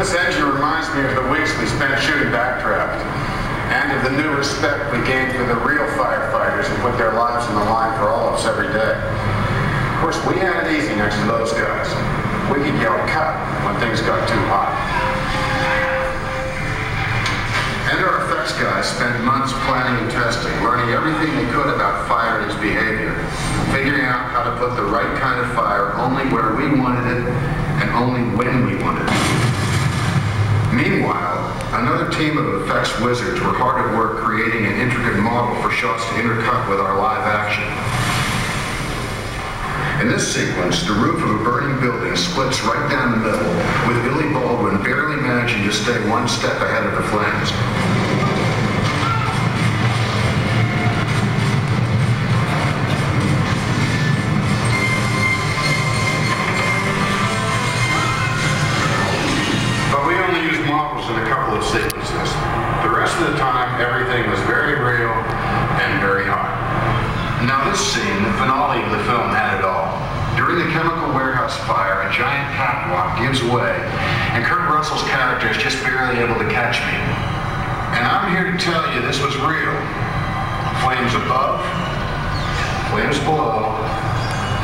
This engine reminds me of the weeks we spent shooting backdraft, and of the new respect we gained for the real firefighters who put their lives on the line for all of us every day. Of course, we had it easy next to those guys. We could yell cut when things got too hot. And our effects guys spent months planning and testing, learning everything they could about fire and its behavior, figuring out how to put the right kind of fire only where we wanted it and only when we wanted it. Meanwhile, another team of effects wizards were hard at work creating an intricate model for shots to intercut with our live action. In this sequence, the roof of a burning building splits right down the middle, with Billy Baldwin barely managing to stay one step ahead of the flames. But we only used models in a couple of sequences. The rest of the time, everything was very real and very hot. Now this scene, the finale of the film, had it all. During the chemical warehouse fire, a giant catwalk gives way, and Kurt Russell's character is just barely able to catch me. And I'm here to tell you this was real. Flames above, flames below,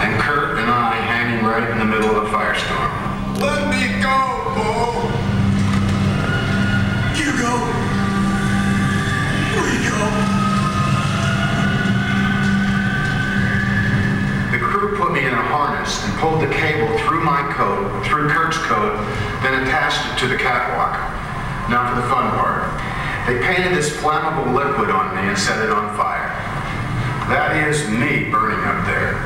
and Kurt and I hanging right in the middle of a firestorm. Let me go, Bo! You go! We go! Put me in a harness and pulled the cable through my coat, through Kurt's coat, then attached it to the catwalk. Now for the fun part. They painted this flammable liquid on me and set it on fire. That is me burning up there.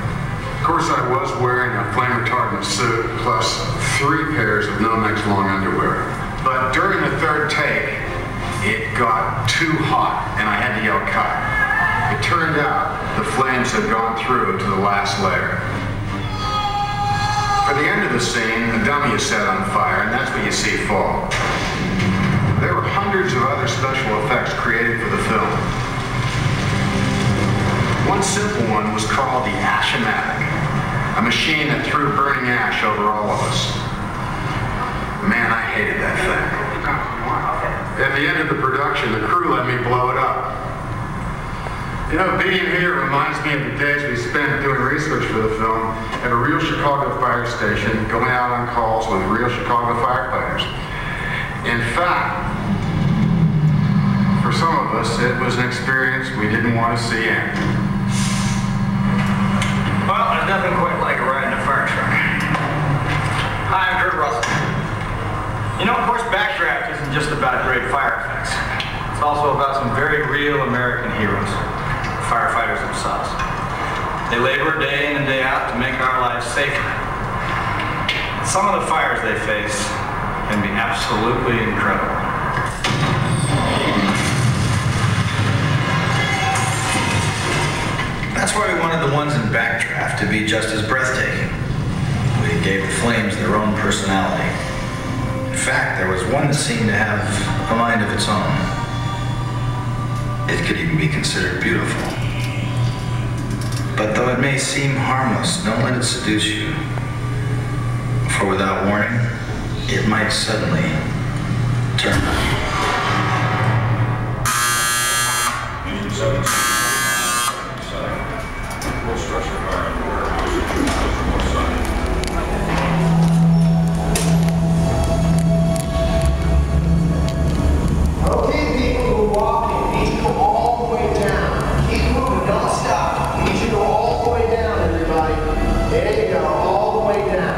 Of course, I was wearing a flame retardant suit plus 3 pairs of Nomex long underwear. But during the third take, it got too hot and I had to yell cut. It turned out the flames had gone through to the last layer. For the end of the scene, the dummy is set on fire, and that's what you see fall. There were hundreds of other special effects created for the film. One simple one was called the Ash-O-Matic, a machine that threw burning ash over all of us. Man, I hated that thing. At the end of the production, the crew let me blow it up. You know, being here reminds me of the days we spent doing research for the film at a real Chicago fire station, going out on calls with real Chicago firefighters. In fact, for some of us, it was an experience we didn't want to see end. Well, there's nothing quite like a ride in a fire truck. Hi, I'm Kurt Russell. You know, of course, backdraft isn't just about great fire effects. It's also about some very real American heroes. Firefighters themselves. They labor day in and day out to make our lives safer. Some of the fires they face can be absolutely incredible. That's why we wanted the ones in backdraft to be just as breathtaking. We gave the flames their own personality. In fact, there was one that seemed to have a mind of its own. It could even be considered beautiful. But though it may seem harmless, don't let it seduce you. For without warning, it might suddenly turn on. Okay, people who are walking, need to go all the way down. Keep moving, don't stop. Need you to go all the way down, everybody. There you go, all the way down.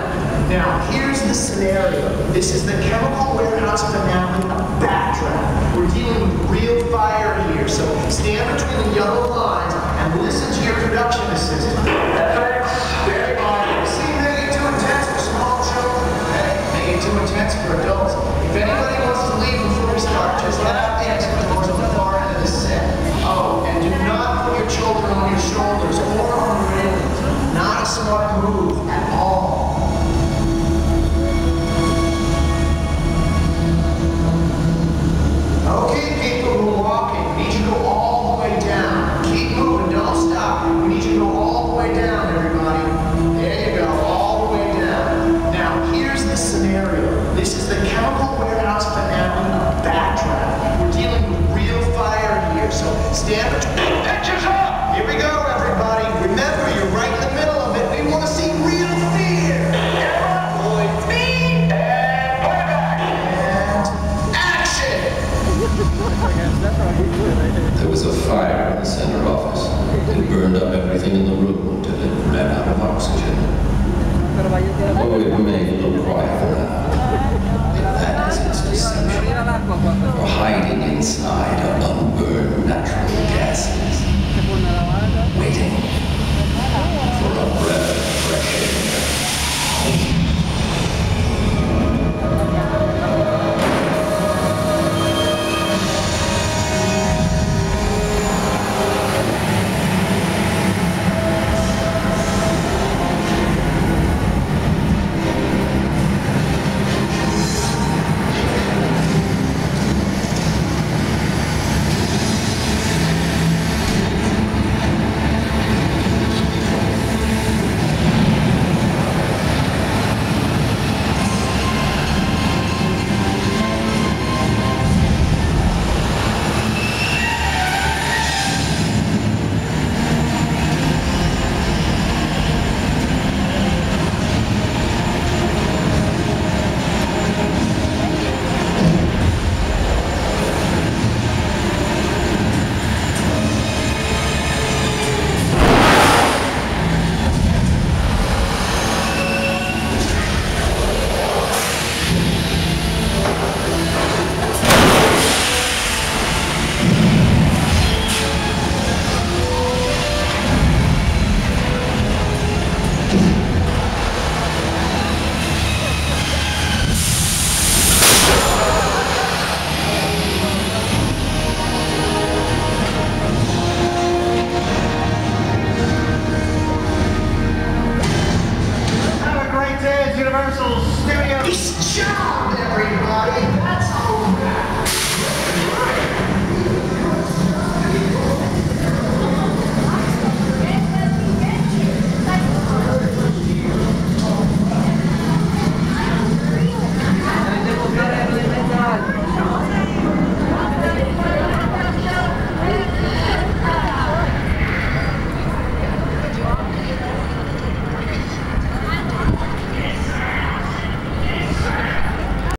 Now, here's the scenario. This is the chemical warehouse finale of Backdraft. We're dealing with real fire here, so stand between the yellow lines and listen to your production assistant. Effects, very obvious. See, make it too intense for small children. Hey, make it too intense for adults. If anybody wants to leave before we start, just head out the exit doors on the far end of the set. Oh, and do not put your children on your shoulders or on the railings. Not a smart move at all. Okay, people who are walking, we need you to go all the way down. Keep moving, don't stop. We need you to go all the way down, everybody. There you go, all the way down. Now, here's the scenario. This is the chemical warehouse Oh, it may look like that. That is its deception. You're hiding inside of